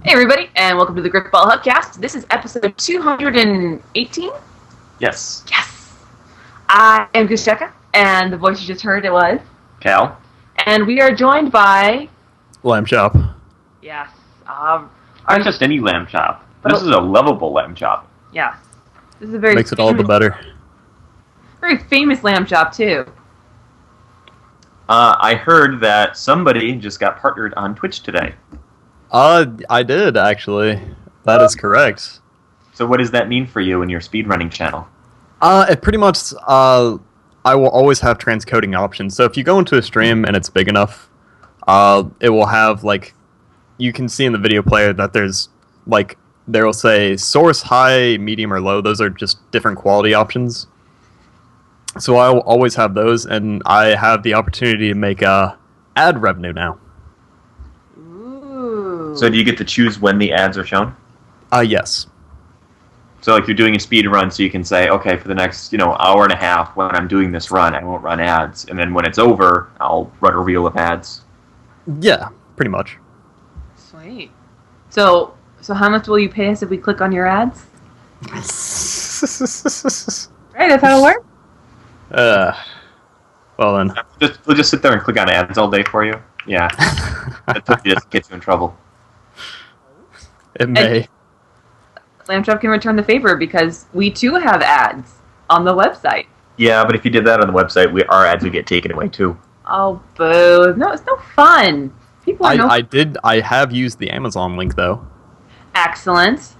Hey everybody, and welcome to the Grifball Hubcast. This is episode 218? Yes. Yes! I am Gusheka, and the voice you just heard, it was... Cal? And we are joined by... Lamb chop. Yes. Not just any lamb chop. But This is a lovable lamb chop. Yeah. This is a very Makes it all the better. very famous lamb chop, too. I heard that somebody just got partnered on Twitch today. I did, actually. That is correct. So what does that mean for you and your speedrunning channel? It pretty much, I will always have transcoding options. So if you go into a stream and it's big enough, it will have, like, you can see in the video player that there's, like, there will say source, high, medium, or low. Those are just different quality options. So I will always have those, and I have the opportunity to make ad revenue now. Ooh. So do you get to choose when the ads are shown? Yes. So like you're doing a speed run, so you can say, okay, for the next, hour and a half when I'm doing this run, I won't run ads. And then when it's over, I'll run a reel of ads. Yeah, pretty much. Sweet. So how much will you pay us if we click on your ads? Right, that's how it works? Well then. We'll just sit there and click on ads all day for you. Yeah. That took you just get you in trouble. It may. Lamb Chop can return the favor because we too have ads on the website. Yeah, but if you did that on the website, our ads would get taken away too. Oh, boo. No, it's no fun. People are I have used the Amazon link though. Excellent.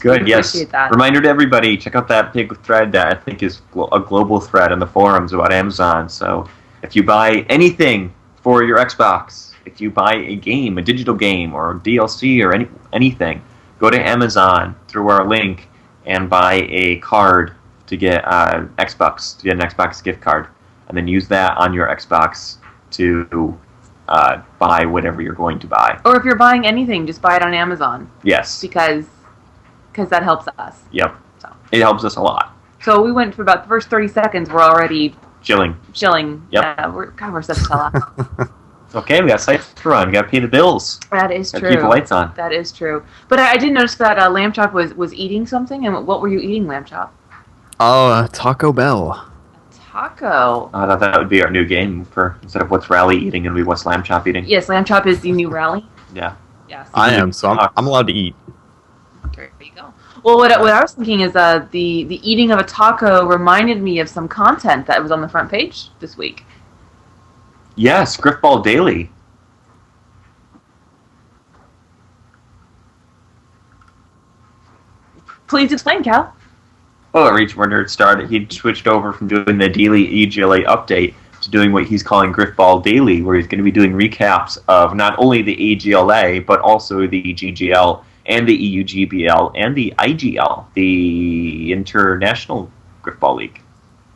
Good, We yes. appreciate that. Reminder to everybody, check out that big thread that I think is a global thread on the forums about Amazon. So if you buy anything for your Xbox, if you buy a game, a digital game, or DLC, or anything, go to Amazon through our link and buy a card to get an Xbox gift card, and then use that on your Xbox to buy whatever you're going to buy. Or if you're buying anything, just buy it on Amazon. Yes. Because that helps us. Yep. So. It helps us a lot. So we went for about the first 30 seconds, we're already Chilling. Yep. We're such a sellout. It's okay, we got sites to run, we got to pay the bills. That is Gotta true. keep the lights on. That is true. But I did notice that Lamb Chop was eating something, and what were you eating, Lamb Chop? Taco Bell. Taco. I thought that would be our new game for instead of what's Rally eating, and we what's Lamb Chop eating. Yes, Lamb Chop is the new rally. Yeah. Yes. I am, so I'm allowed to eat. There you go. Well, what I was thinking is the eating of a taco reminded me of some content that was on the front page this week. Yes, Grifball Daily. Please explain, Cal. Well, it reached where Nerd started. He switched over from doing the daily EGLA update to doing what he's calling Grifball Daily, where he's going to be doing recaps of not only the EGLA, but also the GGL and the EUGBL and the IGL, the International Grifball League.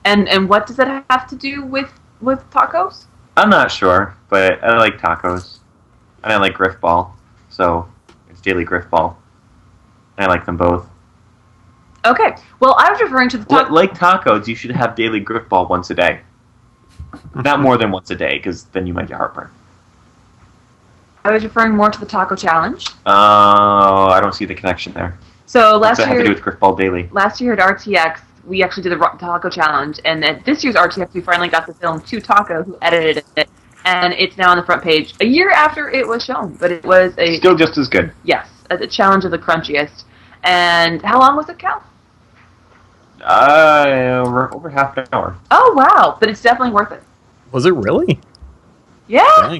And what does that have to do with tacos? I'm not sure, but I like tacos. And I like Grifball, so it's Daily Grifball. I like them both. Okay. Well, I was referring to the taco. Like tacos, you should have Daily Grifball once a day. Not more than once a day, because then you might get heartburn. I was referring more to the taco challenge. Oh, I don't see the connection there. So What's last that have to year, do with Grifball Daily? at RTX, we actually did the taco challenge, and at this year's RTX, we finally got to film 2 Taco, who edited it, and it's now on the front page a year after it was shown. But it was Still just as good. Yes, a challenge of the crunchiest. And how long was it, Cal? Over half an hour. Oh wow! But it's definitely worth it. Was it really? Yeah.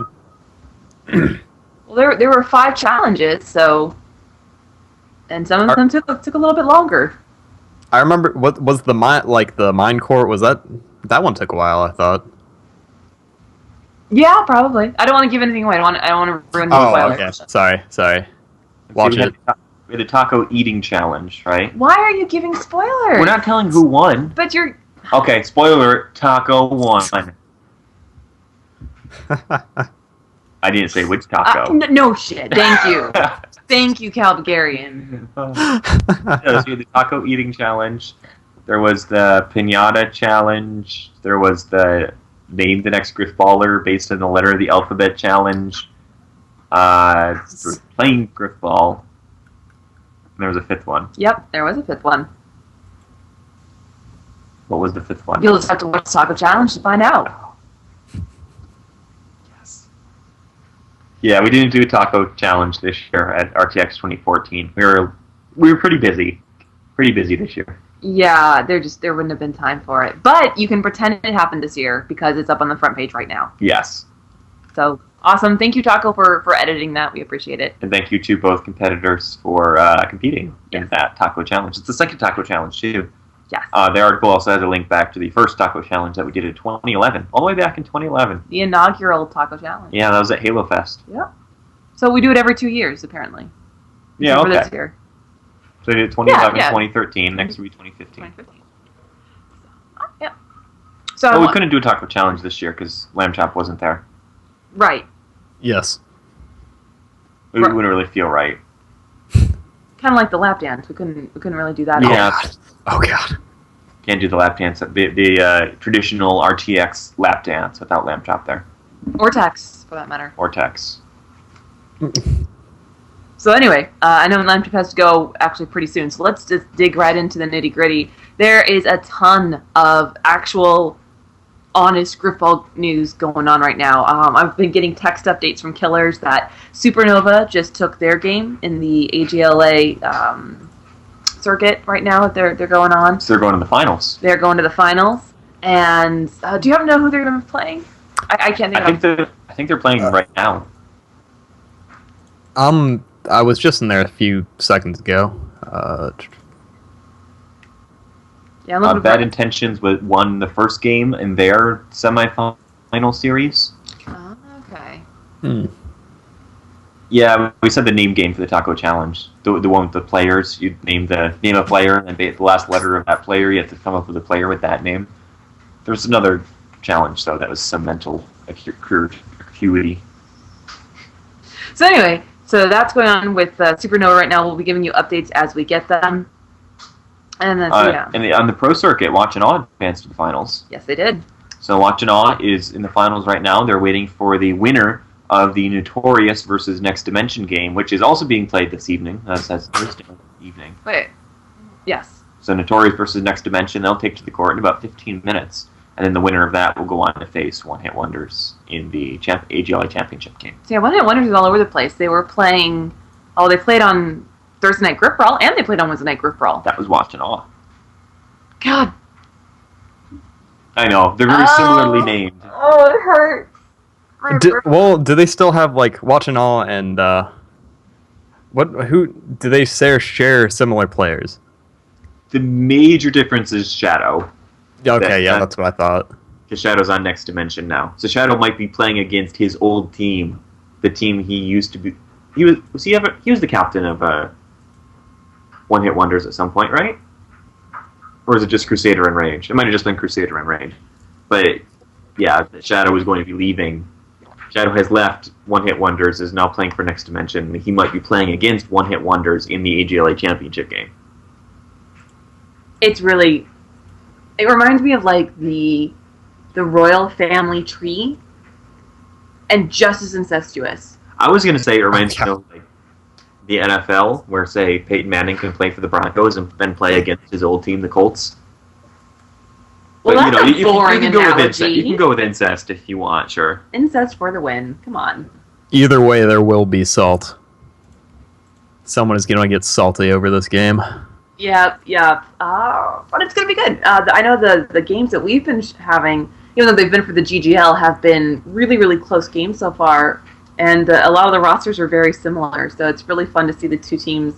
Dang. Well, there were 5 challenges, so, and some of them took a little bit longer. I remember, what was the mine court, was that one took a while, I thought. Yeah, probably. I don't want to give anything away. I don't want to ruin the spoilers. Okay. Sorry. Watch it. We had a taco eating challenge, right? Why are you giving spoilers? We're not telling who won. But you're... Okay, spoiler, taco won. I didn't say which taco. No shit. Thank you. Thank you, Cal Bulgarian. Yeah, so we had the taco eating challenge. There was the pinata challenge. There was the name the next Grifballer based on the letter of the alphabet challenge. Playing Grifball. There was a fifth one. Yep, there was a fifth one. What was the fifth one? You'll just have to watch the Taco Challenge to find out. Yes. Yeah, we didn't do a taco challenge this year at RTX 2014. We were pretty busy. Pretty busy this year. Yeah, there wouldn't have been time for it. But you can pretend it happened this year because it's up on the front page right now. Yes. So awesome. Thank you, Taco, for editing that. We appreciate it. And thank you to both competitors for competing in that taco challenge. It's the second taco challenge, too. Yes. The article also has a link back to the first taco challenge that we did in 2011. All the way back in 2011. The inaugural Taco Challenge. Yeah, that was at Halo Fest. Yep. So we do it every 2 years, apparently. Yeah, okay. This year. So we did 2011, Yeah. 2013, next will be 2015. 2015. Yeah. So Well, we couldn't do a taco challenge this year because Lamb Chop wasn't there. Right. Yes. We wouldn't really feel right. Kind of like the lap dance. We couldn't really do that. Yeah. Oh god. Can't do the lap dance, the traditional RTX lap dance without Lamb Chop there. Or Tex, for that matter. Or Tex. So anyway, I know Lamb Chop has to go actually pretty soon, so let's just dig right into the nitty-gritty. There is a ton of actual honest Grifball news going on right now. I've been getting text updates from Killers that Supernova just took their game in the AGLA circuit right now that they're going on. So they're going to the finals. They're going to the finals. And do you happen to know who they're going to be playing? I can't think I think they're playing right now. I was just in there a few seconds ago. Yeah, I'm Bad Intentions won the first game in their semifinal series. Oh, okay. Yeah, we said the name game for the Taco Challenge. The one with the players. You name a player, and the last letter of that player, you have to come up with a player with that name. There was another challenge, though, that was some mental acuity. So anyway, so that's going on with Supernova right now. We'll be giving you updates as we get them. And then, and on the pro circuit, Watch and Awe advanced to the finals. Yes, they did. So Watch and Awe is in the finals right now. They're waiting for the winner of the Notorious versus Next Dimension game, which is also being played this evening. That's Thursday evening. Wait. Yes. So Notorious versus Next Dimension, they'll take to the court in about 15 minutes. And then the winner of that will go on to face One Hit Wonders in the AGLA Championship game. So yeah, One Hit Wonders is all over the place. They were playing... Oh, they played on Thursday Night Grifball, and they played on Wednesday Night Grifball. That was Watch and Awe. God. I know. They're very similarly named. Oh, it hurts. Do they still have like Watch and Awe and who do they share similar players? The major difference is Shadow. Okay, that's what I thought. Because Shadow's on Next Dimension now. So Shadow might be playing against his old team, the team he used to be. He was the captain of One Hit Wonders at some point, right? Or is it just Crusader and Rage? It might have just been Crusader and Rage. But yeah, Shadow is going to be leaving. Shadow has left One Hit Wonders, is now playing for Next Dimension. He might be playing against One Hit Wonders in the AGLA Championship game. It's really... It reminds me of like the royal family tree, and just as incestuous. I was going to say it reminds me of like the NFL, where say Peyton Manning can play for the Broncos and then play against his old team, the Colts. Well, but, that's a boring you can go with analogy. you can go with incest if you want, sure. Incest for the win. Come on. Either way, there will be salt. Someone is going to get salty over this game. Yep. But it's going to be good. I know the games that we've been having, even though they've been for the GGL, have been really, really close games so far. And a lot of the rosters are very similar. So it's really fun to see the two teams,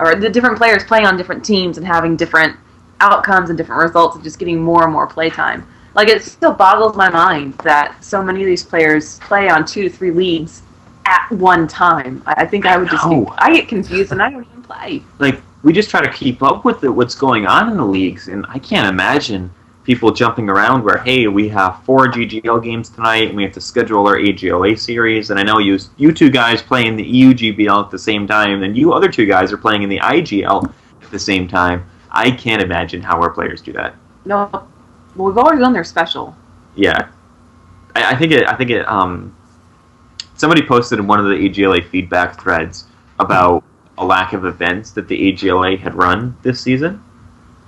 or the different players playing on different teams and having different outcomes and different results and just getting more and more play time. Like, it still boggles my mind that so many of these players play on 2 to 3 leagues at one time. I think I would just I get confused and I don't even play. Like, we just try to keep up with what's going on in the leagues, and I can't imagine people jumping around where, hey, we have 4 GGL games tonight, and we have to schedule our AGLA series, and I know you two guys play in the EUGBL at the same time, and you other 2 guys are playing in the IGL at the same time. I can't imagine how our players do that. No, well, we've already done their special. Yeah, I think it somebody posted in one of the AGLA feedback threads about a lack of events that the AGLA had run this season.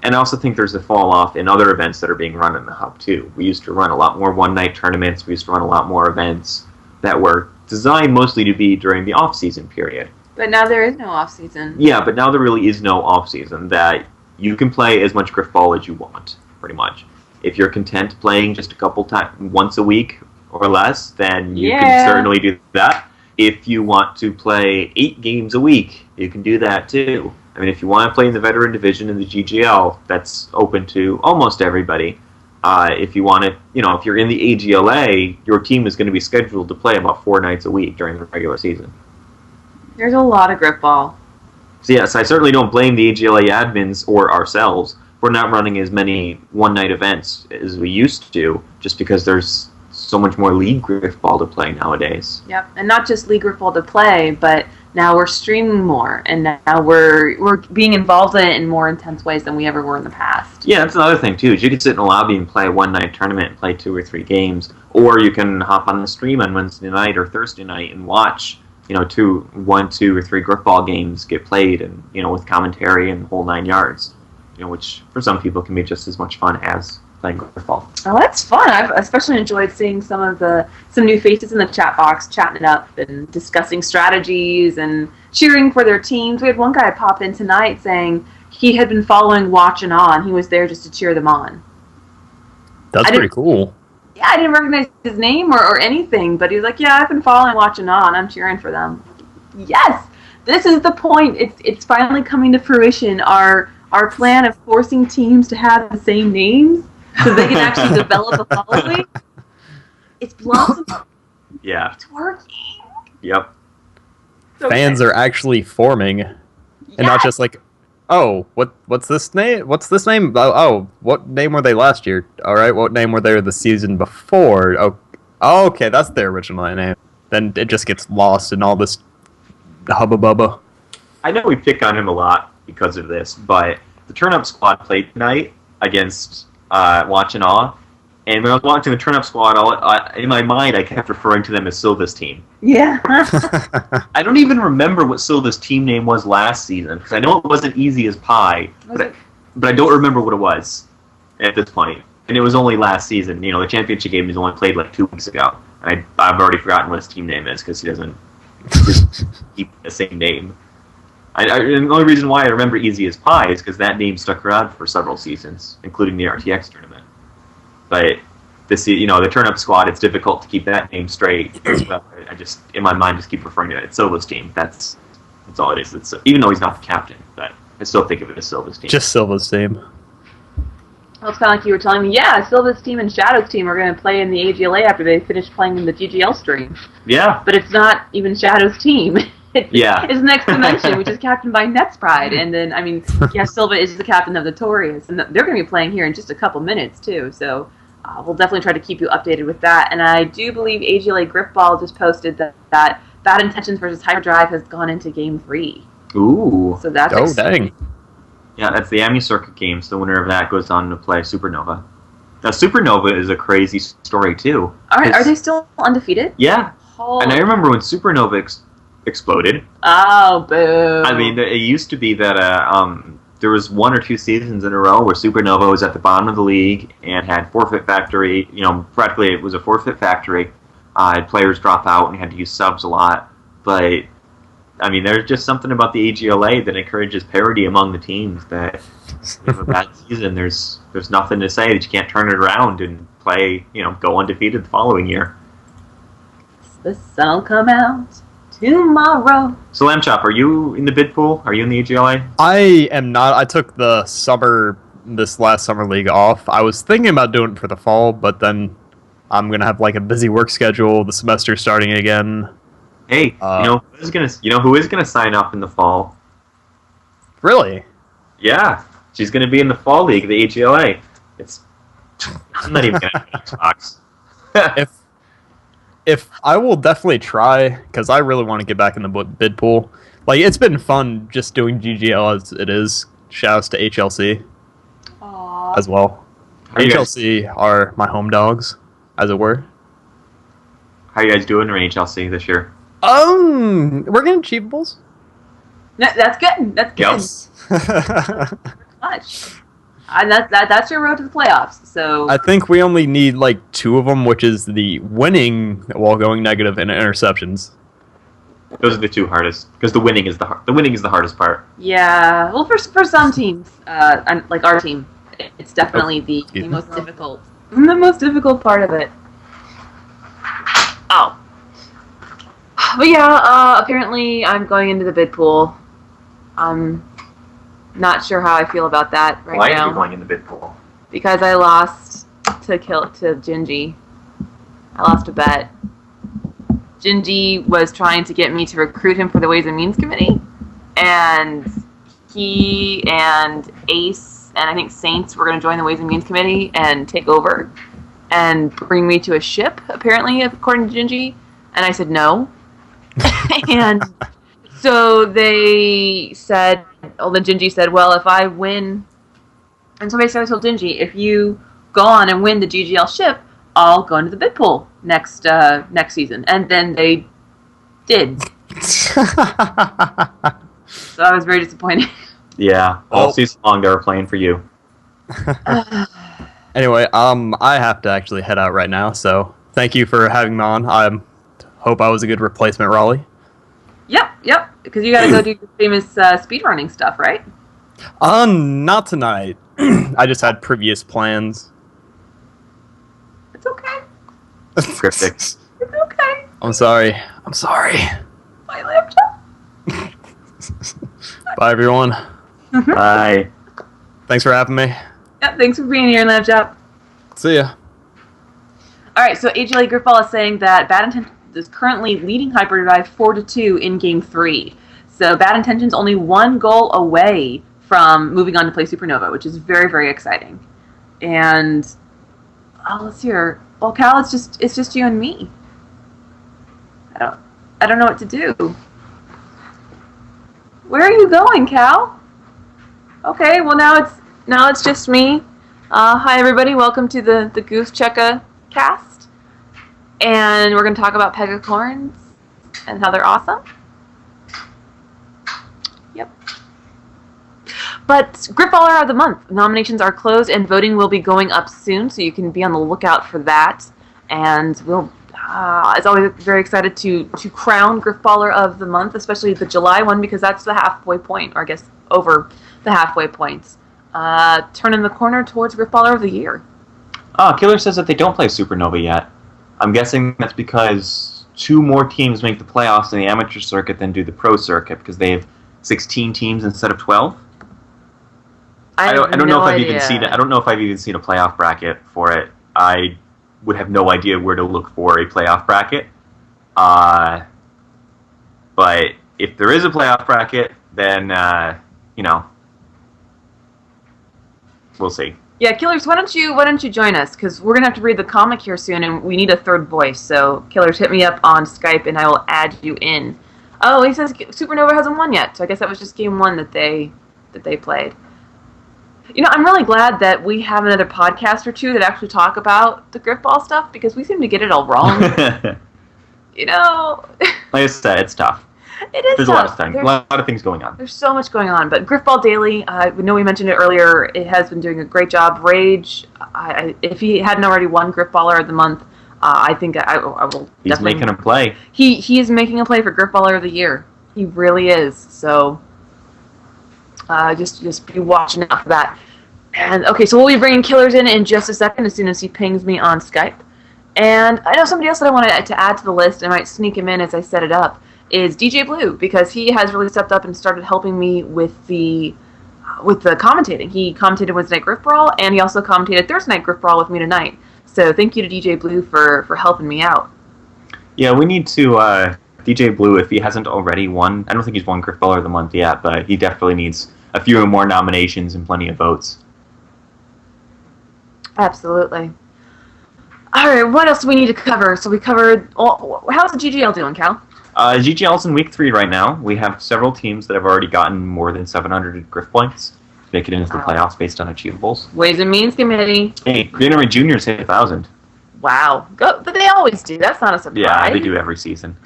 And I also think there's a fall off in other events that are being run in the Hub, too. We used to run a lot more one-night tournaments. We used to run a lot more events that were designed mostly to be during the off-season period. But now there is no off-season. Yeah, but now there really is no off-season, that you can play as much Grifball as you want, pretty much. If you're content playing just a couple times, once a week or less, then you can certainly do that. If you want to play 8 games a week, you can do that too. I mean, if you want to play in the Veteran Division in the GGL, that's open to almost everybody. If you want to, if you're in the AGLA, your team is going to be scheduled to play about 4 nights a week during the regular season. There's a lot of Grifball. So yes, I certainly don't blame the AGLA admins or ourselves for not running as many one-night events as we used to, just because there's so much more League Grifball to play nowadays. Yep, and not just League Grifball to play, but now we're streaming more, and now we're being involved in it in more intense ways than we ever were in the past. Yeah, that's another thing, too, is you can sit in a lobby and play a one-night tournament and play 2 or 3 games, or you can hop on the stream on Wednesday night or Thursday night and watch, 1, 2, or 3 Grifball games get played, and, with commentary and the whole 9 yards, which for some people can be just as much fun as playing Grifball. Oh, that's fun. I've especially enjoyed seeing some new faces in the chat box chatting it up and discussing strategies and cheering for their teams. We had one guy pop in tonight saying he had been following Watch and On. He was there just to cheer them on. That's pretty cool. Yeah, I didn't recognize his name or anything, but he was like, yeah, I've been following Watch and On. I'm cheering for them. Yes! This is the point. It's finally coming to fruition. Our plan of forcing teams to have the same names so they can actually develop a following. It's blossoming. Yeah. It's working. Yep. Fans are actually forming, and not just like, oh, what's this name? What's this name? Oh, what name were they last year? All right, what name were they the season before? Oh, okay, that's their original name. Then it just gets lost in all this hubba bubba. I know we pick on him a lot because of this, but the Turn Up Squad played tonight against Watch and Awe, and when I was watching the Turn Up Squad, in my mind I kept referring to them as Silva's team. Yeah. I don't even remember what Silva's team name was last season, because I know it wasn't easy as pie, but I don't remember what it was at this point. And it was only last season. The championship game was only played like 2 weeks ago. And I've already forgotten what his team name is, because he doesn't just keep the same name. And the only reason why I remember Easy as Pie is because that name stuck around for several seasons, including the RTX tournament. But the Turn Up Squad, it's difficult to keep that name straight. Well, I just, in my mind, just keep referring to it. It's Silva's team. That's all it is. Even though he's not the captain, but I still think of it as Silva's team. Just Silva's team. Well, it's kind of like you were telling me, yeah, Silva's team and Shadow's team are going to play in the AGLA after they finish playing in the GGL stream. Yeah. But it's not even Shadow's team. It's Next Dimension, which is captained by Nets Pride. And then, Silva is the captain of Notorious. And they're going to be playing here in just a couple minutes, too. So we'll definitely try to keep you updated with that. And I do believe AGLA Grifball just posted that Bad Intentions versus Hyperdrive has gone into Game 3. Ooh. So that's exciting. Dang. Yeah, that's the AMI Circuit Games. The winner of that goes on to play Supernova. Now, Supernova is a crazy story, too. All right, are they still undefeated? Yeah. And I remember when Supernova exploded. Oh, boo. I mean, it used to be that there was 1 or 2 seasons in a row where Supernova was at the bottom of the league and had forfeit factory. Practically it was a forfeit factory. Had players drop out and had to use subs a lot. But I mean, there's just something about the AGLA that encourages parity among the teams. That if you have a bad season, there's nothing to say that you can't turn it around and play, go undefeated the following year. The sun will come out tomorrow. So, Lamb Chop, are you in the bid pool? Are you in the AGLA? I am not. I took this last summer league off. I was thinking about doing it for the fall, but then I'm gonna have like a busy work schedule. The semester starting again. Hey, who is gonna sign up in the fall? Really? Yeah, she's gonna be in the fall league, the AGLA. I'm not even gonna Xbox. If I will definitely try, because I really want to get back in the bid pool. Like, it's been fun just doing GGL as it is. Shouts to HLC. Aww. As well. HLC are my home dogs, as it were. How are you guys doing in HLC this year? We're getting achievables. That's good. That's good. Yes. Much. And that's your road to the playoffs. So I think we only need like 2 of them, which is the winning while going negative and interceptions. Those are the 2 hardest, because the winning is the hardest part. yeah, well, for some teams, like our team, it's definitely the most difficult. The most difficult part of it. Oh. But yeah, apparently I'm going into the bid pool. I'm not sure how I feel about that right now. Why are you going in the bid pool? Because I lost to Gingy. I lost a bet. Gingy was trying to get me to recruit him for the Ways and Means Committee, and he and Ace and I think Saints were going to join the Ways and Means Committee and take over and bring me to a ship, apparently, according to Gingy. And I said no. And so they said, then Gingy said, well, if I win, and so basically I told Gingy, if you go on and win the GGL ship, I'll go into the bid pool next season. And then they did. So I was very disappointed. Yeah, all season long they were playing for you. Anyway, I have to actually head out right now, so thank you for having me on. I hope I was a good replacement, Raleigh. Yep, because you gotta go do your famous speedrunning stuff, right? Not tonight. I just had previous plans. It's okay. Cryptic. It's okay. I'm sorry. My laptop. Bye, everyone. Bye. Thanks for having me. Yep, thanks for being here, laptop. See ya. Alright, so AGLA Grifball is saying that Bad Intentions is currently leading Hyperdrive 4-2 in Game 3. So Bad Intentions only 1 goal away from moving on to play Supernova, which is very, very exciting. And let's hear. Well, Cal, it's just you and me. I don't know what to do. Where are you going, Cal? Okay, well now it's just me. Hi everybody, welcome to the Goose Checka cast. And we're gonna talk about pegacorns and how they're awesome. Yep. But Grifballer of the Month nominations are closed and voting will be going up soon, so you can be on the lookout for that. And we'll, as always, very excited to crown Grifballer of the Month, especially the July one, because that's the halfway point, or I guess over the halfway points. Turning the corner towards Grifballer of the Year. Killer says that they don't play Supernova yet. I'm guessing that's because 2 more teams make the playoffs in the amateur circuit than do the pro circuit, because they have 16 teams instead of 12. I don't know if I've even seen it. I don't know if I've even seen a playoff bracket for it. I would have no idea where to look for a playoff bracket. But if there is a playoff bracket, then we'll see. Yeah, Killers, why don't you join us? Because we're gonna have to read the comic here soon, and we need a third voice. So, Killers, hit me up on Skype, and I will add you in. Oh, he says Supernova hasn't won yet, so I guess that was just game 1 that they played. You know, I'm really glad that we have another podcast or 2 that actually talk about the Grifball stuff, because we seem to get it all wrong. You know, like I said, it's tough. It is. There's tough. a lot of things going on. There's so much going on, but Grifball Daily, we know we mentioned it earlier, it has been doing a great job. Rage, if he hadn't already won Grifballer of the Month, I think I will. He's making a play. He is making a play for Grifballer of the Year. He really is. So just be watching out for that. And okay, so we'll be bringing Killers in just a second as soon as he pings me on Skype. And I know somebody else that I wanted to add to the list, and I might sneak him in as I set it up, is DJ Blue, because he has really stepped up and started helping me with the commentating. He commentated Wednesday Night Griff Brawl, and he also commentated Thursday Night Griff Brawl with me tonight. So thank you to DJ Blue for helping me out. Yeah, we need to DJ Blue, if he hasn't already won. I don't think he's won Griff Baller of the Month yet, but he definitely needs a few more nominations and plenty of votes. Absolutely. All right, what else do we need to cover? So we covered. How's the GGL doing, Cal? GGL's in week 3 right now. We have several teams that have already gotten more than 700 Griff points to make it into the playoffs based on achievables. Ways and Means Committee. Hey, Greenery Juniors hit 1,000. Wow. Go! They always do. That's not a surprise. Yeah, they do every season.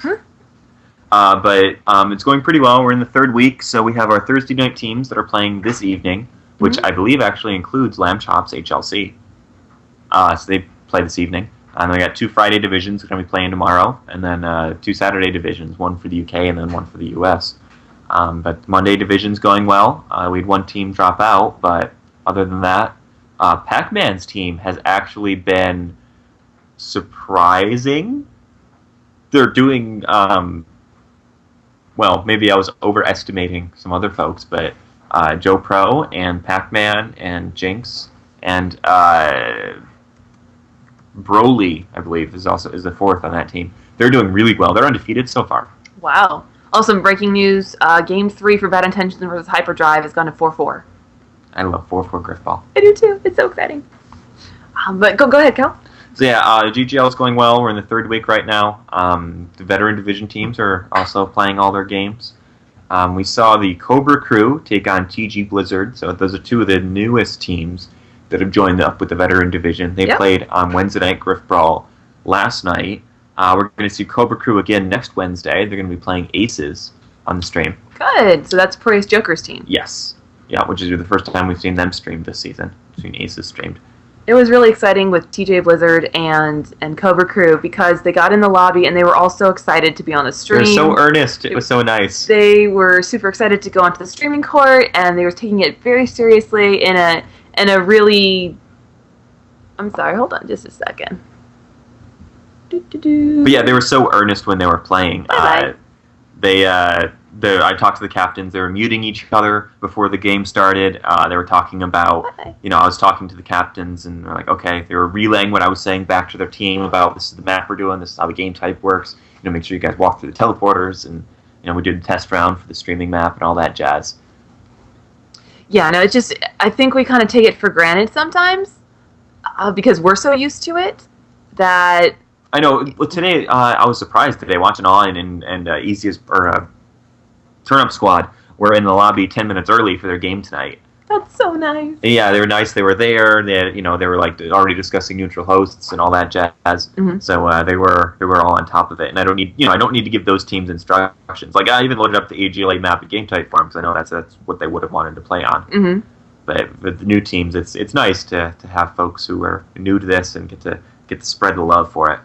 But it's going pretty well. We're in the third week, so we have our Thursday night teams that are playing this evening, which I believe actually includes Lamb Chops HLC. So they play this evening. And we got 2 Friday divisions going to be playing tomorrow, and then 2 Saturday divisions, one for the UK and then one for the US. But Monday division's going well. We had one team drop out, but other than that, Pac-Man's team has actually been surprising. They're doing, well, maybe I was overestimating some other folks, but Joe Pro and Pac-Man and Jinx and Broly, I believe, is the fourth on that team. They're doing really well. They're undefeated so far. Wow. Also, breaking news, Game 3 for Bad Intentions versus Hyperdrive has gone to 4-4. I love 4-4 Grifball. I do too. It's so exciting. But go ahead, Cal. So yeah, GGL is going well. We're in the third week right now. The veteran division teams are also playing all their games. We saw the Cobra Crew take on TG Blizzard. So those are 2 of the newest teams that have joined up with the veteran division. They played on Wednesday night Grifball last night. We're going to see Cobra Crew again next Wednesday. They're going to be playing Aces on the stream. Good. So that's Praise Joker's team. Yes. Yeah, which is the first time we've seen them streamed this season. We've seen Aces streamed. It was really exciting with TJ Blizzard and Cobra Crew because they got in the lobby and they were all so excited to be on the stream. They were so earnest. It was so nice. They were super excited to go onto the streaming court, and they were taking it very seriously in a really... I'm sorry, hold on just a second. But yeah, they were so earnest when they were playing. I talked to the captains. They were muting each other before the game started. They were talking about, I was talking to the captains, and they're like, okay, they were relaying what I was saying back to their team about this is the map we're doing, this is how the game type works. Make sure you guys walk through the teleporters, and we did a test round for the streaming map and all that jazz. Yeah, no, it's just I think we kind of take it for granted sometimes because we're so used to it that. I know. Well, today I was surprised today watching All-In and Easiest or Turn Up Squad were in the lobby 10 minutes early for their game tonight. That's so nice. Yeah, they were nice. They were there. They had, they were like already discussing neutral hosts and all that jazz. Mm-hmm. So they were all on top of it. And I don't need to give those teams instructions. Like I even loaded up the AGLA map and game type form because I know that's what they would have wanted to play on. Mm-hmm. But with the new teams, it's nice to have folks who are new to this and get to spread the love for it.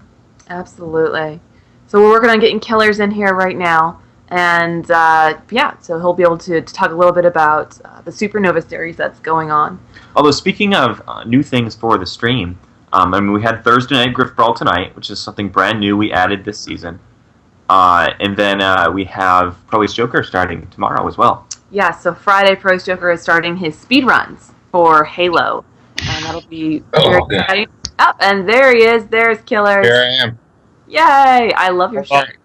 Absolutely. So we're working on getting Killers in here right now. And, so he'll be able to talk a little bit about the Supernova series that's going on. Although, speaking of new things for the stream, we had Thursday night Grifball tonight, which is something brand new we added this season. And then we have Pro Ace Joker starting tomorrow as well. Yeah, so Friday Pro Ace Joker is starting his speed runs for Halo. And that'll be very exciting. Oh, and there he is. There's Killers. Here I am. Yay! I love your shirt.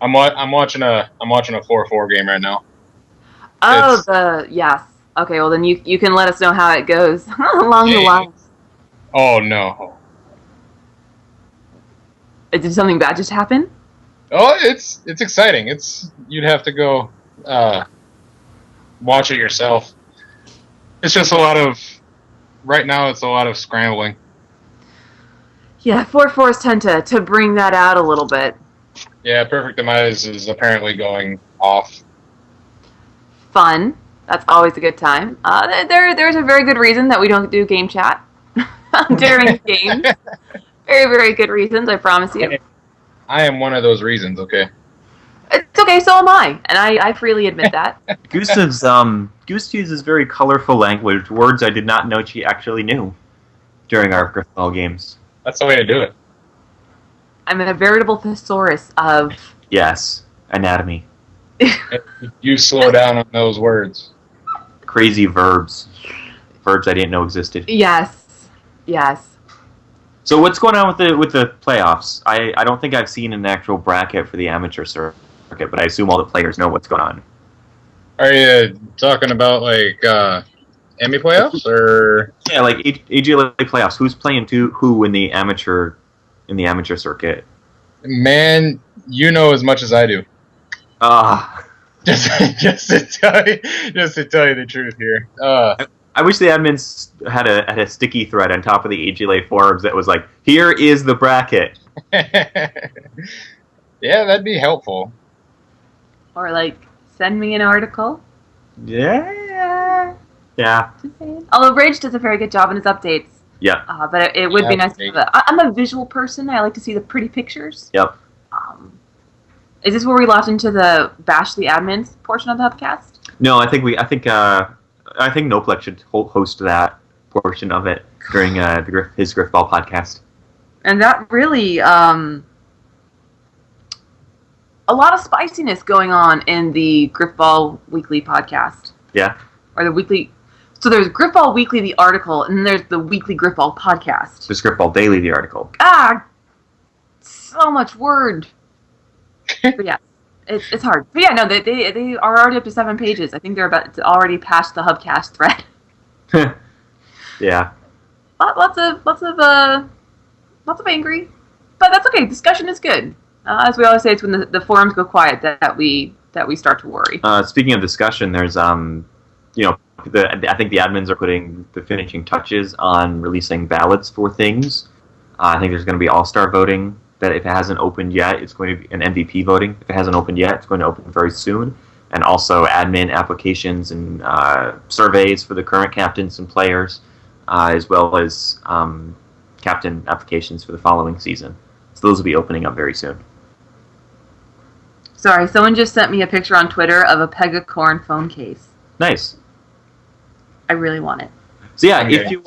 I'm watching a 4-4 game right now. Oh, yes. Okay, well then you can let us know how it goes along the lines. Oh no! Did something bad just happen? Oh, it's exciting. You'd have to go watch it yourself. It's just right now it's a lot of scrambling. Yeah, 4-4s tend to bring that out a little bit. Yeah, Perfect Demise is apparently going off. Fun. That's always a good time. There's a very good reason that we don't do game chat during games. Very, very good reasons, I promise you. I am one of those reasons, okay? It's okay, so am I. And I freely admit that. Goose uses very colorful language, words I did not know she actually knew during our Grifball games. That's the way to do it. I'm a veritable thesaurus of... Yes, anatomy. You slow down on those words. Crazy verbs. Verbs I didn't know existed. Yes. So what's going on with the playoffs? I don't think I've seen an actual bracket for the amateur circuit, but I assume all the players know what's going on. Are you talking about Emmy playoffs or? Yeah, like AGLA playoffs. Who's playing who in the amateur circuit? Man, you know as much as I do. Just to tell you the truth here. I wish the admins had a sticky thread on top of the AGLA forums that was like, here is the bracket. Yeah, that'd be helpful. Or like send me an article. Yeah. Yeah. Just saying. Although Rage does a very good job in his updates. Yeah. But it would be Yeah, nice to have I'm a visual person. I like to see the pretty pictures. Yep. Is this where we lost into the bash the admins portion of the Hubcast? No, I think Noplex should host that portion of it during his Grifball podcast. And that really, a lot of spiciness going on in the Grifball Weekly podcast. Yeah. Or the weekly. So there's Grifball Weekly, the article, and then there's the weekly Grifball podcast. There's Grifball Daily, the article. So much word. But yeah, it's hard. But yeah, no, they are already up to 7 pages. I think they're about to already past the Hubcast thread. Yeah. Lots of angry, but that's okay. Discussion is good. As we always say, it's when the forums go quiet that we start to worry. Speaking of discussion, there's I think the admins are putting the finishing touches on releasing ballots for things. I think there's going to be all-star voting. That if it hasn't opened yet, it's going to be an MVP voting. If it hasn't opened yet, it's going to open very soon. And also admin applications and surveys for the current captains and players, as well as captain applications for the following season. So those will be opening up very soon. Sorry, someone just sent me a picture on Twitter of a Pegacorn phone case. Nice. I really want it. So yeah, if you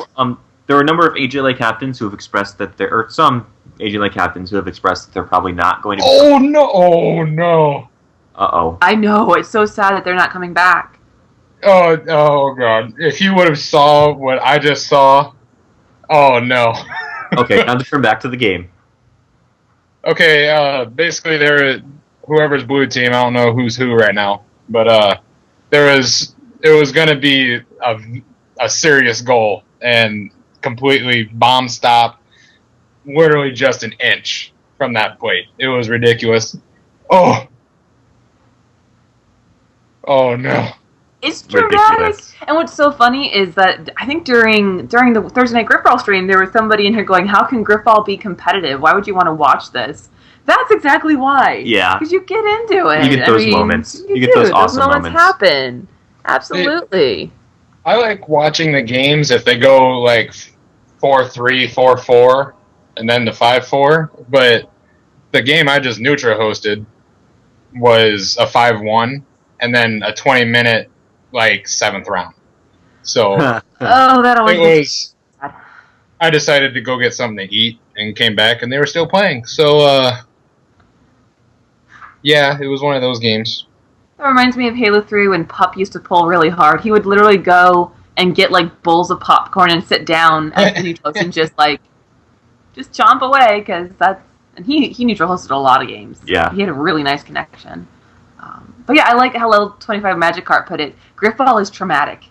there are a number of AJLA captains who have expressed that there are some AJLA captains who have expressed that they're probably not going to. Oh no! Oh no! Uh-oh. I know, it's so sad that they're not coming back. Oh god! If you would have saw what I just saw, oh no. Okay, now to turn back to the game. Okay, basically whoever's blue team. I don't know who's who right now, but it was going to be a serious goal and completely bomb stop, literally just an inch from that plate. It was ridiculous. Oh no. It's dramatic. Ridiculous. And what's so funny is that I think during the Thursday Night Grifball stream, there was somebody in here going, how can Grifball be competitive? Why would you want to watch this? That's exactly why. Yeah. Because you get into it. You get those moments. You get those awesome moments. Happen. Absolutely. I like watching the games if they go like 4-3, 4-4, and then to 5-4. But the game I just Nutra hosted was a 5-1, and then a 20-minute like 7th round. So that always it was. I decided to go get something to eat and came back, and they were still playing. So yeah, it was one of those games. That reminds me of Halo 3 when Pup used to pull really hard. He would literally go and get like bowls of popcorn and sit down at the neutral and just chomp away because that's. And he neutral hosted a lot of games. Yeah, he had a really nice connection. But yeah, I like how Level 25 Magic Cart put it. Grifball is traumatic.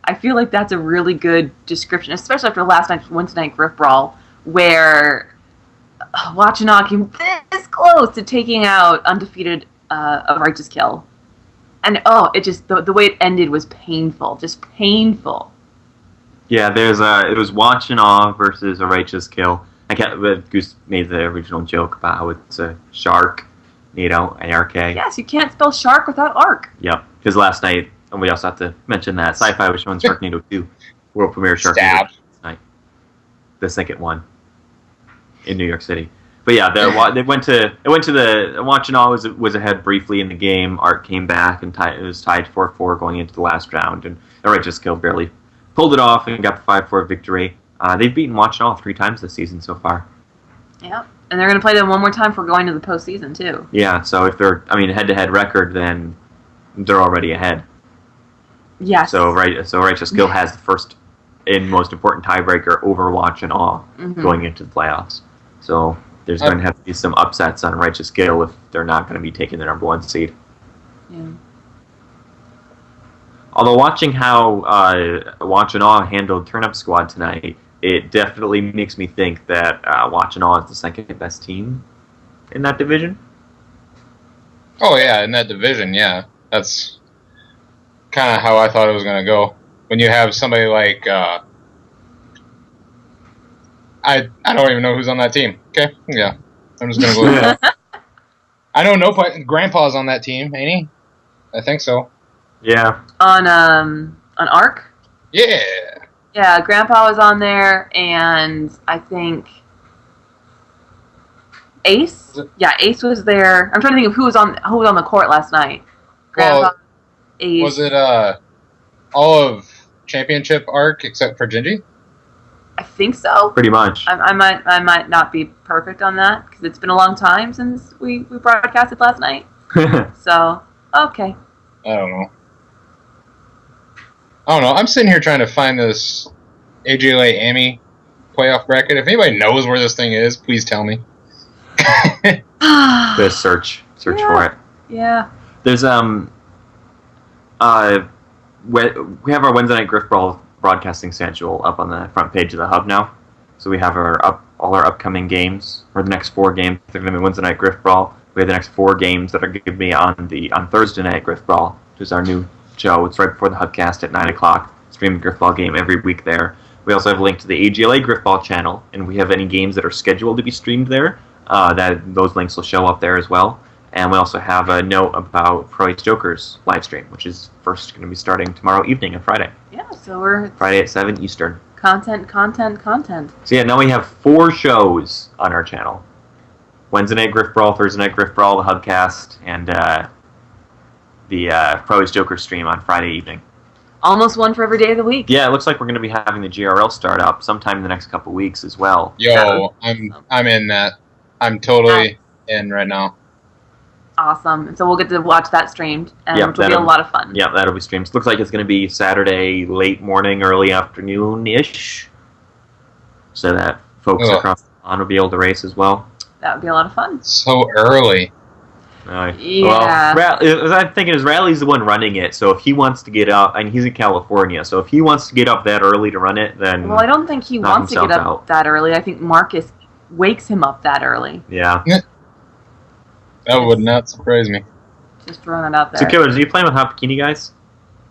I feel like that's a really good description, especially after last night's Wednesday Night Grifball, where Wachinaw came this close to taking out undefeated a Righteous Kill. And it just the way it ended was painful, just painful. Yeah, it was Wachinaw versus a Righteous Kill. Goose made the original joke about how it's a shark, ARK. Yes, you can't spell shark without arc. Yep, because last night, and we also have to mention that Sci-Fi was showing Sharknado 2, world premiere Sharknado last night, the second one in New York City. But yeah, it went to the Wachinaw was ahead briefly in the game. Art came back and it was tied 4-4 going into the last round, and the Righteous Kill barely pulled it off and got the 5-4 victory. They've beaten Wachinaw 3 times this season so far. Yep, and they're going to play them one more time for going to the postseason too. Yeah, so if they're head-to-head record, then they're already ahead. Yes. So Righteous Kill has the first and most important tiebreaker over Wachinaw going into the playoffs. So there's going to have to be some upsets on Righteous Kill if they're not going to be taking the number 1 seed. Yeah. Although watching how Wachinaw handled Turnip Squad tonight, it definitely makes me think that Wachinaw is the second best team in that division. Oh yeah, in that division, yeah. That's kind of how I thought it was going to go. When you have somebody like I don't even know who's on that team. Okay, yeah. I'm just gonna go with that. I know Grandpa's on that team, ain't he? I think so. Yeah. On Arc? Yeah. Yeah, Grandpa was on there, and I think Ace. Yeah, Ace was there. I'm trying to think of who was on the court last night. Grandpa, Well, Ace. was it all of championship arc except for Gingy? I think so. Pretty much. I might not be perfect on that because it's been a long time since we broadcasted last night. So okay. I don't know. I'm sitting here trying to find this AGLA AMI playoff bracket. If anybody knows where this thing is, please tell me. Just search for it. Yeah. There's we have our Wednesday night Grifball broadcasting schedule up on the front page of the hub now. So we have all our upcoming games, or the next 4 games. They're going to be Wednesday night Grifball. We have the next 4 games that are going to be on Thursday night Grifball, which is our new show. It's right before the Hubcast at 9 o'clock. Stream the Grifball game every week there. We also have a link to the AGLA Grifball channel, and we have any games that are scheduled to be streamed there. Those links will show up there as well. And we also have a note about Pro Ace Joker's live stream, which is first going to be starting tomorrow evening on Friday. Yeah, so we're Friday at 7 Eastern. Content. So yeah, now we have 4 shows on our channel. Wednesday night Grifball, Thursday night Grifball, the Hubcast, and the Pro Ace Joker stream on Friday evening. Almost one for every day of the week. Yeah, it looks like we're going to be having the GRL start up sometime in the next couple weeks as well. Yo, I'm in that. I'm totally in right now. Awesome. And so we'll get to watch that streamed, and Yep, which will be a lot of fun. Yeah, that'll be streamed. Looks like it's going to be Saturday late morning, early afternoon-ish, so that folks across the pond will be able to race as well. That would be a lot of fun. So early. Yeah. Well, I'm thinking is Rally's the one running it, so if he wants to get up, and he's in California, so if he wants to get up that early to run it, then... Well, I don't think he wants to get up that early. I think Marcus wakes him up that early. Yeah. That would not surprise me. Just throwing that out there. So, Killers, are you playing with Hot Bikini guys?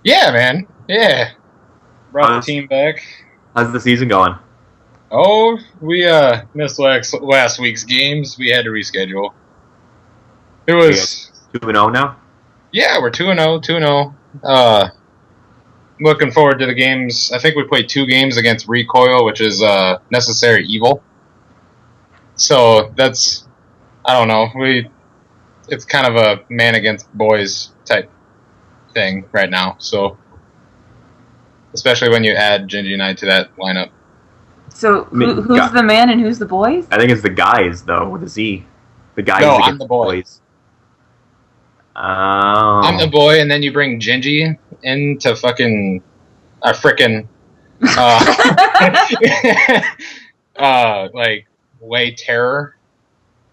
Yeah, man. Yeah. Brought the team back. How's the season going? Oh, we missed last week's games. We had to reschedule. It was 2-0 now? Yeah, we're 2-0, 2-0. Looking forward to the games. I think we played 2 games against Recoil, which is Necessary Evil. So that's, I don't know, it's kind of a man against boys type thing right now. So, especially when you add Gingy and I to that lineup. So who's the man and who's the boys? I think it's the guys though, with a Z. The guys. No, I'm the boys. Oh. I'm the boy, and then you bring Gingy into fucking frickin' like lay terror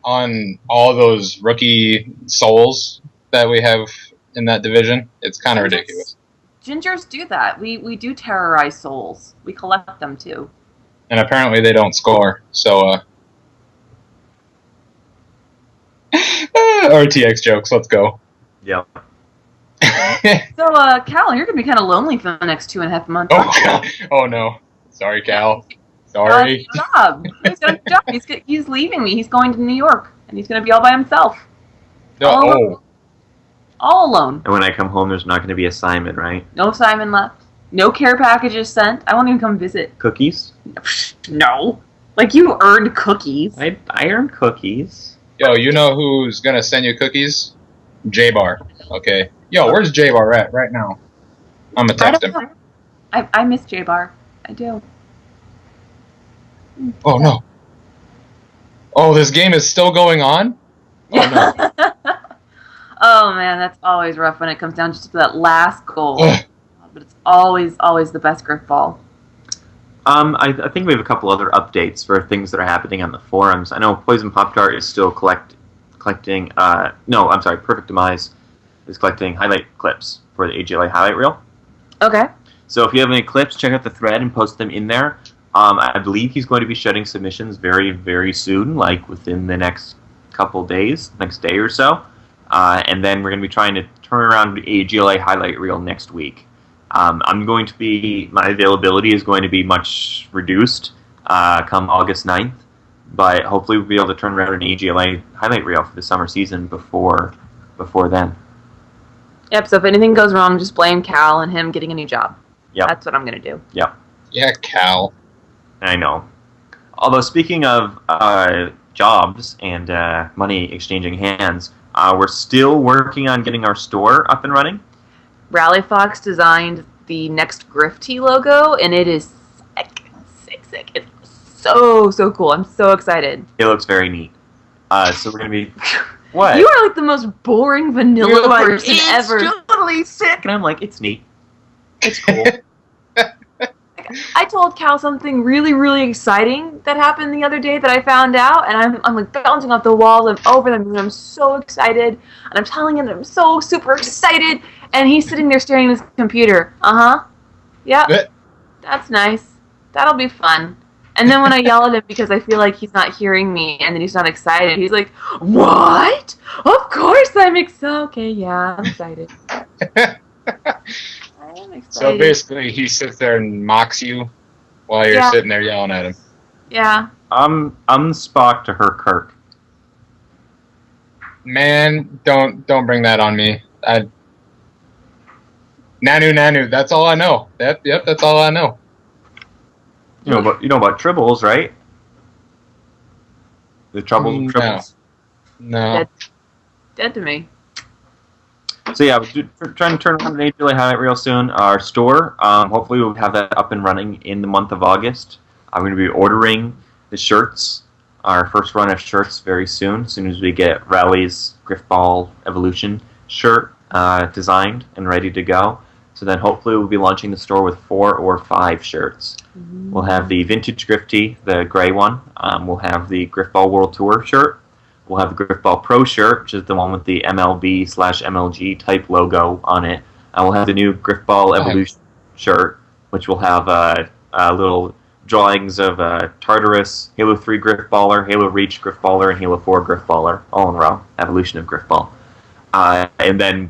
on all those rookie souls that we have in that division. It's kind of ridiculous. Gingers do that. We do terrorize souls. We collect them too. And apparently they don't score. So RTX jokes. Let's go. Yep. So Cal, you're gonna be kind of lonely for the next 2.5 months. Oh God. Oh no. Sorry, Cal. Sorry. Job. He's got a job. He's leaving me. He's going to New York, and he's going to be all by himself. No. All alone. And when I come home, there's not going to be a Simon, right? No Simon left. No care packages sent. I won't even come visit. Cookies? No. Like, you earned cookies. I earned cookies. Yo, you know who's going to send you cookies? J-Bar. Okay. Yo, where's J-Bar at right now? I'm going to text him. I miss J-Bar. I do. Oh, no. Oh, this game is still going on? Oh, no. Oh, man, that's always rough when it comes down just to that last goal. But it's always the best Grifball. I think we have a couple other updates for things that are happening on the forums. I know Poison Pop Tart is still collecting... Perfect Demise is collecting highlight clips for the AGLA highlight reel. Okay. So if you have any clips, check out the thread and post them in there. I believe he's going to be shutting submissions very, very soon, like within the next couple days, next day or so. And then we're going to be trying to turn around the AGLA highlight reel next week. My availability is going to be much reduced come August 9th. but hopefully we'll be able to turn around an EGLA highlight reel for the summer season before then. Yep, so if anything goes wrong, just blame Cal and him getting a new job. Yep. That's what I'm going to do. Yep. Yeah, Cal. I know. Although, speaking of jobs and money exchanging hands, we're still working on getting our store up and running. Rally Fox designed the next Grifty logo, and it is sick. It's so cool. I'm so excited. It looks very neat. So we're going to be... What? You are like the most boring vanilla like, person it's ever. Totally sick. And I'm like, it's neat. It's cool. I told Cal something really exciting that happened the other day that I found out, and I'm like bouncing off the walls and over them, and I'm so excited, and I'm telling him that I'm so super excited, and he's sitting there staring at his computer. Yep. That's nice. That'll be fun. And then when I yell at him because I feel like he's not hearing me and then he's not excited, he's like, "What? Of course I'm excited." Okay, yeah, I'm excited. I am excited. So basically, he sits there and mocks you while you're sitting there yelling at him. Yeah. I'm Spock to her Kirk. Man, don't bring that on me. Nanu. That's all I know. Yep. That's all I know. You know about Tribbles, right? The Tribbles. No. Dead to me. So yeah, we're trying to turn around an AGLA highlight reel soon. Our store, hopefully we'll have that up and running in the month of August. I'm going to be ordering the shirts, our first run of shirts very soon. As soon as we get Rally's Grifball Evolution shirt designed and ready to go. So then hopefully we'll be launching the store with 4 or 5 shirts. Mm-hmm. We'll have the Vintage Grifty, the gray one. We'll have the Grifball World Tour shirt. We'll have the Grifball Pro shirt, which is the one with the MLB/MLG type logo on it. We'll have the new Grifball Evolution shirt, which will have little drawings of Tartarus, Halo 3 Grifballer, Halo Reach Grifballer, and Halo 4 Grifballer, all in a row. Evolution of Grifball. And then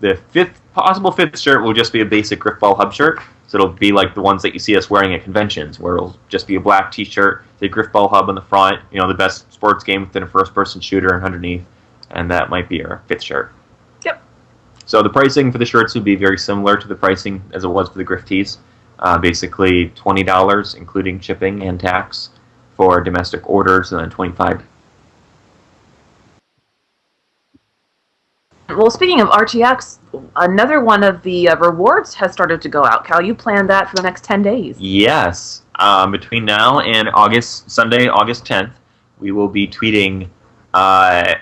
the possible fifth shirt will just be a basic Grifball Hub shirt. So it'll be like the ones that you see us wearing at conventions, where it'll just be a black t-shirt, the Grifball Hub on the front, the best sports game within a first-person shooter and underneath, and that might be our 5th shirt. Yep. So the pricing for the shirts would be very similar to the pricing as it was for the Grifties. Basically $20, including shipping and tax, for domestic orders, and then $25. Well, speaking of RTX, another one of the rewards has started to go out. Cal, you planned that for the next 10 days. Yes. Between now and Sunday, August 10th, we will be tweeting a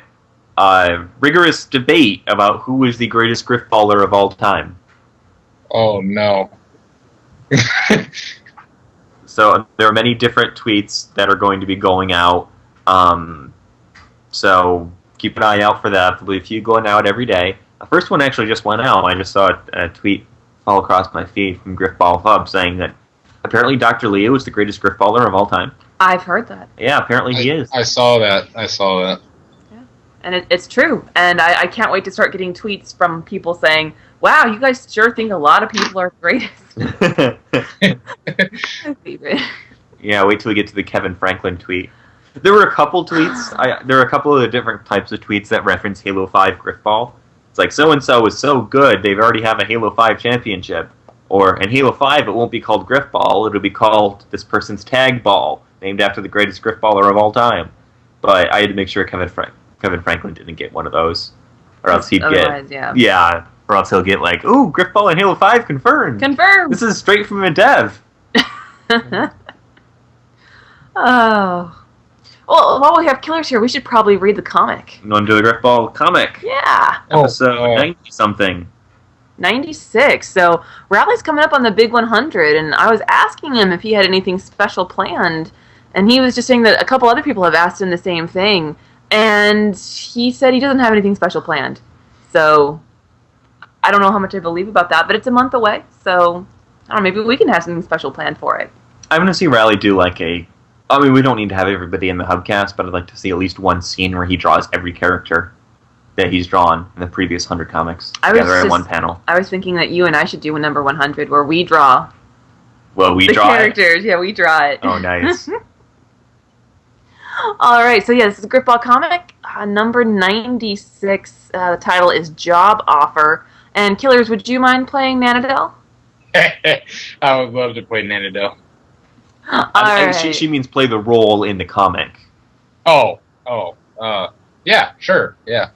rigorous debate about who is the greatest Grifballer of all time. Oh, no. So there are many different tweets that are going to be going out. So keep an eye out for that. There'll be a few going out every day. The first one actually just went out. I just saw a tweet fall across my feed from Grifball Hub saying that apparently Dr. Leo is the greatest Grifballer of all time. I've heard that. Yeah, apparently he is. I saw that. Yeah, and it's true. And I can't wait to start getting tweets from people saying, "Wow, you guys sure think a lot of people are greatest." My favorite. Yeah, wait till we get to the Kevin Franklin tweet. There were a couple tweets. There are a couple of the different types of tweets that reference Halo 5 Grifball. It's like, so-and-so is so good, they already have a Halo 5 championship. Or, in Halo 5, it won't be called Grifball, it'll be called this person's Tag Ball, named after the greatest Grifballer of all time. But I had to make sure Kevin Franklin didn't get one of those. Or else he'd get... Yeah, or else he'll get like, ooh, Grifball in Halo 5 confirmed! Confirmed! This is straight from a dev! Oh... Well, while we have killers here, we should probably read the comic. You want to do the Grifball comic? Yeah. Episode 90-something. 96. So, Rally's coming up on the big 100, and I was asking him if he had anything special planned, and he was just saying that a couple other people have asked him the same thing, and he said he doesn't have anything special planned. So, I don't know how much I believe about that, but it's a month away, so, I don't know, maybe we can have something special planned for it. I'm going to see Rally do like I mean, we don't need to have everybody in the Hubcast, but I'd like to see at least one scene where he draws every character that he's drawn in the previous 100 comics together in one panel. I was thinking that you and I should do a number 100 where we draw the characters. Yeah, we draw it. Oh, nice. All right, so yeah, this is a Grifball comic, number 96. The title is Job Offer. And Killers, would you mind playing Nanadel? I would love to play Nanadel. All right. She means play the role in the comic. Yeah, sure, yeah.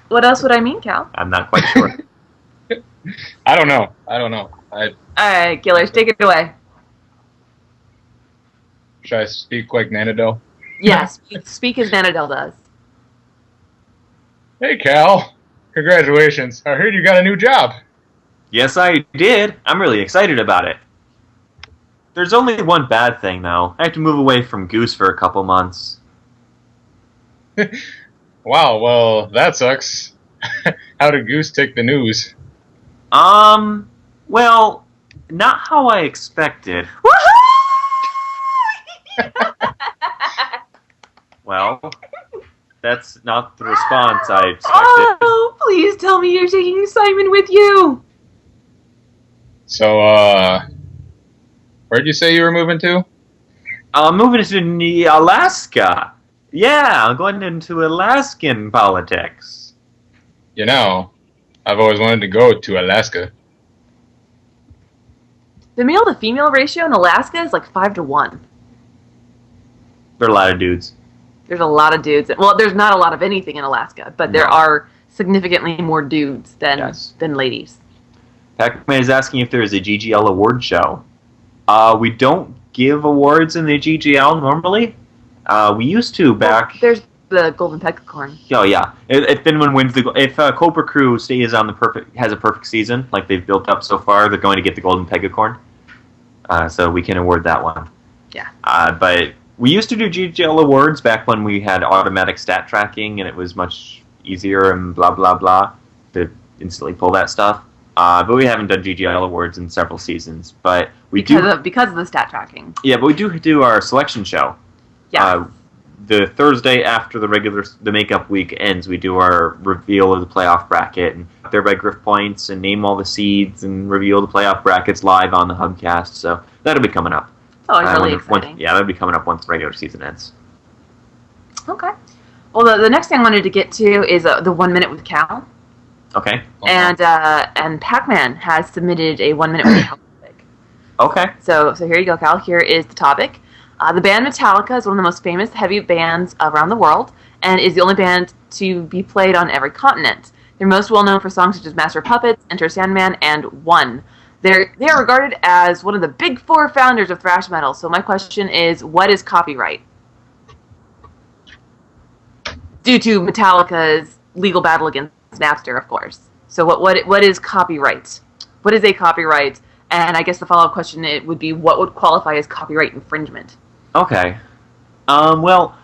What else would I mean, Cal? I'm not quite sure. I don't know. All right, Killers, take it away. Should I speak like Nanadel? Yes, speak as Nanadel does. Hey, Cal. Congratulations. I heard you got a new job. Yes, I did. I'm really excited about it. There's only one bad thing, though. I have to move away from Goose for a couple months. Wow, well, that sucks. How did Goose take the news? Well, not how I expected. Well, that's not the response I expected. Oh, please tell me you're taking Simon with you. So, where'd you say you were moving to? I'm moving to Alaska. Yeah, I'm going into Alaskan politics. You know, I've always wanted to go to Alaska. The male-to-female ratio in Alaska is like 5-1. There are a lot of dudes. There's a lot of dudes. Well, there's not a lot of anything in Alaska, but there are significantly more dudes than ladies. Pac-Man is asking if there is a GGL award show. We don't give awards in the GGL normally. We used to back. There's the Golden Peccacorn. Oh yeah, if Finland wins if Cobra Crew stays on has a perfect season like they've built up so far, they're going to get the Golden Peccacorn. So we can award that one. Yeah. But we used to do GGL awards back when we had automatic stat tracking and it was much easier and blah blah blah to instantly pull that stuff. But we haven't done GGL awards in several seasons. But because of the stat tracking. Yeah, but we do our selection show. Yeah. The Thursday after the makeup week ends, we do our reveal of the playoff bracket and thereby Griff points and name all the seeds and reveal the playoff brackets live on the Hubcast. So that'll be coming up. Oh, it's really exciting. That'll be coming up once the regular season ends. Okay. Well, the next thing I wanted to get to is the 1 minute with Cal. Okay. And Pac-Man has submitted a 1 minute with Cal topic. Okay. So here you go, Cal. Here is the topic. The band Metallica is one of the most famous heavy bands around the world and is the only band to be played on every continent. They're most well known for songs such as Master of Puppets, Enter Sandman, and One. They are regarded as one of the big four founders of thrash metal. So my question is, what is copyright? Due to Metallica's legal battle against Napster, of course. So what is copyright? What is a copyright? And I guess the follow-up question would be, what would qualify as copyright infringement? Okay. Well,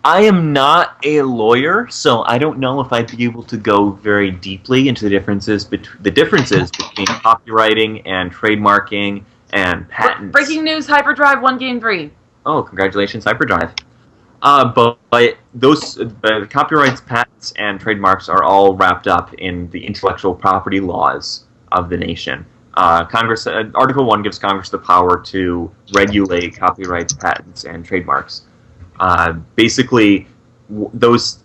I am not a lawyer, so I don't know if I'd be able to go very deeply into the differences between copywriting and trademarking and patents. Breaking news: Hyperdrive won Game 3. Oh, congratulations, Hyperdrive. But those copyrights, patents, and trademarks are all wrapped up in the intellectual property laws of the nation. Congress, Article 1 gives Congress the power to regulate copyrights, patents, and trademarks. Basically, those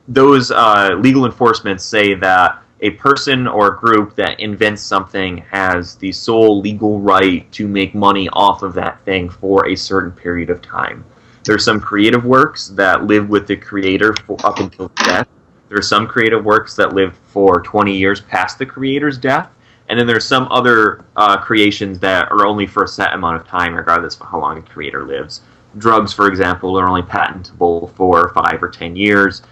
legal enforcements say that a person or group that invents something has the sole legal right to make money off of that thing for a certain period of time. There's some creative works that live with the creator up until death. There are some creative works that live for 20 years past the creator's death. And then there's some other creations that are only for a set amount of time, regardless of how long the creator lives. Drugs, for example, are only patentable for 5 or 10 years.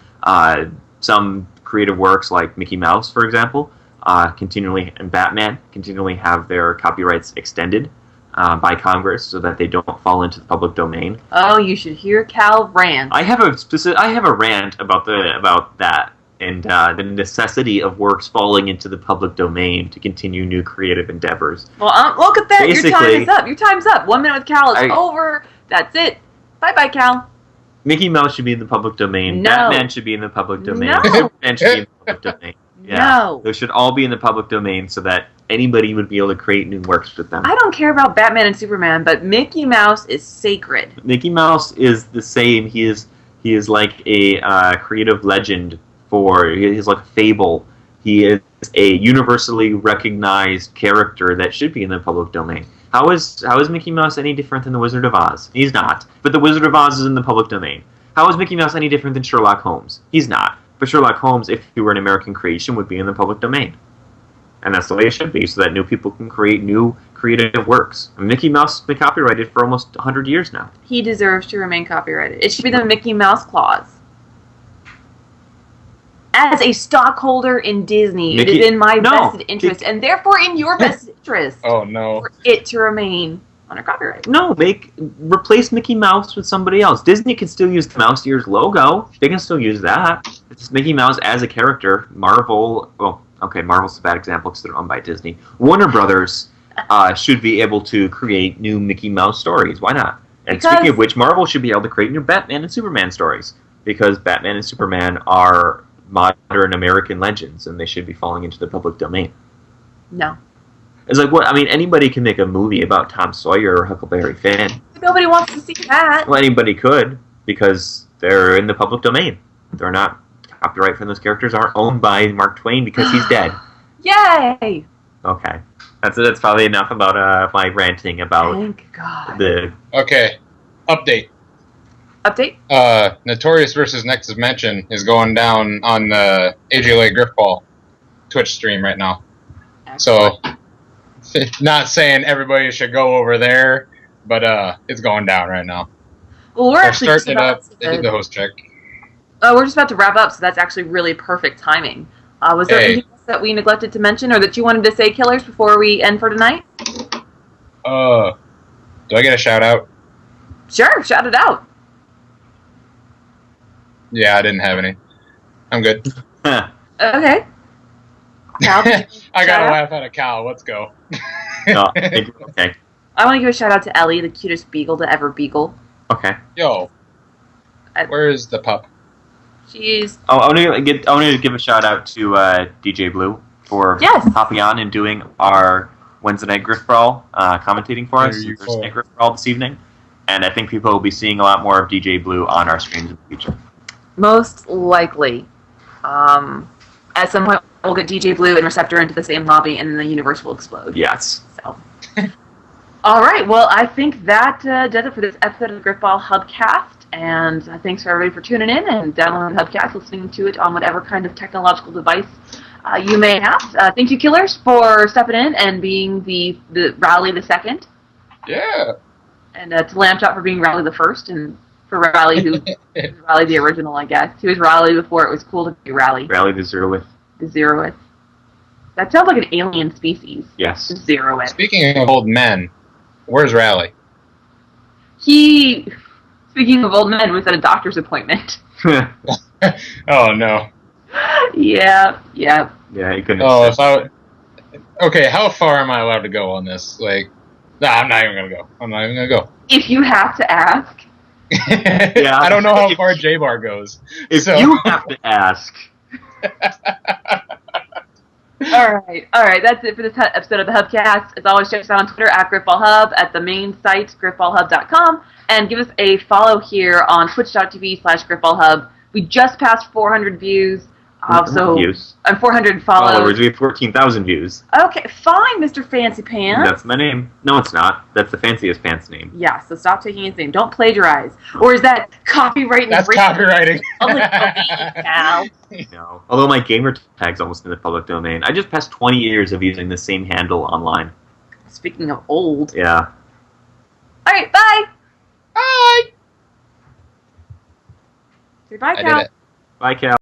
Some creative works, like Mickey Mouse, for example, and Batman, continually have their copyrights extended by Congress so that they don't fall into the public domain. Oh, you should hear Cal rant. I have a rant about that. And the necessity of works falling into the public domain to continue new creative endeavors. Well, look at that. Your time is up. Your time's up. 1 minute with Cal is over. That's it. Bye-bye, Cal. Mickey Mouse should be in the public domain. No. Batman should be in the public domain. No. Superman should be in the public domain. Yeah, No. Those should all be in the public domain so that anybody would be able to create new works with them. I don't care about Batman and Superman, but Mickey Mouse is sacred. Mickey Mouse is the same. He is like a creative legend he's like a fable. He is a universally recognized character that should be in the public domain. How is Mickey Mouse any different than the Wizard of Oz? He's not. But the Wizard of Oz is in the public domain. How is Mickey Mouse any different than Sherlock Holmes? He's not. But Sherlock Holmes, if he were an American creation, would be in the public domain. And that's the way it should be, so that new people can create new creative works. And Mickey Mouse has been copyrighted for almost 100 years now. He deserves to remain copyrighted. It should be the Mickey Mouse clause. As a stockholder in Disney, it is in my vested interest, and therefore in your best interest, for it to remain under copyright. No, replace Mickey Mouse with somebody else. Disney can still use the Mouse Ears logo. They can still use that. It's Mickey Mouse as a character. Marvel, okay, Marvel's a bad example because they're owned by Disney. Warner Brothers should be able to create new Mickey Mouse stories. Why not? And speaking of which, Marvel should be able to create new Batman and Superman stories, because Batman and Superman are modern American legends, and they should be falling into the public domain. No. It's like, what? I mean, anybody can make a movie about Tom Sawyer or Huckleberry Finn. Nobody wants to see that. Well, anybody could, because they're in the public domain. They're not, copyright from those characters aren't owned by Mark Twain because he's dead. Yay! Okay. That's probably enough about my ranting about Thank God. Okay. Update. Notorious versus Nexus Mansion is going down on the AJLA Grifball Twitch stream right now. So, not saying everybody should go over there, but it's going down right now. Well, we're actually starting it up. They did the host check. We're just about to wrap up, so that's actually really perfect timing. Was there anything else that we neglected to mention, or that you wanted to say, Killers, before we end for tonight? Do I get a shout out? Sure, shout it out. Yeah, I didn't have any. I'm good. Okay. Cal, I gotta laugh at a cow. Let's go. Okay. I want to give a shout out to Ellie, the cutest beagle to ever beagle. Okay. Yo, where's the pup? She's. I want to give a shout out to DJ Blue for hopping on and doing our Wednesday night Grifball commentating for us. Thursday night Grifball this evening, and I think people will be seeing a lot more of DJ Blue on our streams in the future. Most likely. At some point, we'll get DJ Blue and Receptor into the same lobby, and then the universe will explode. Yes. So. All right. Well, I think that does it for this episode of the Grifball Hubcast. And thanks for everybody for tuning in and downloading the Hubcast, listening to it on whatever kind of technological device you may have. Thank you, Killers, for stepping in and being the Rowley the second. Yeah. And to Lambchop for being Rowley the first, and for Rowley, who is Rowley the original, I guess. He was Rowley before it was cool to be Rowley. Rowley the Zeroth. The Zeroth. That sounds like an alien species. Yes. The Zeroth. Speaking of old men, where's Rowley? Speaking of old men, was at a doctor's appointment. Oh, no. Yeah. Yeah, you couldn't. Oh, okay, how far am I allowed to go on this? Like, nah, I'm not even gonna go. If you have to ask. Yeah. I don't know how far J-Bar goes. If you have to ask. All right. That's it for this episode of the Hubcast. As always, check us out on Twitter at GrifballHub, at the main site, grifballhub.com, and give us a follow here on twitch.tv/GrifballHub. We just passed 400 views. Views. 400 followers. We have 14,000 views. Okay, fine, Mr. Fancy Pants. That's my name. No, it's not. That's the fanciest pants name. Yeah, so stop taking his name. Don't plagiarize. Or is that copyright? That's copywriting. No. Although my gamer tag's almost in the public domain. I just passed 20 years of using the same handle online. Speaking of old. Yeah. All right, bye. Bye. Say bye, Cal. Bye, Cal.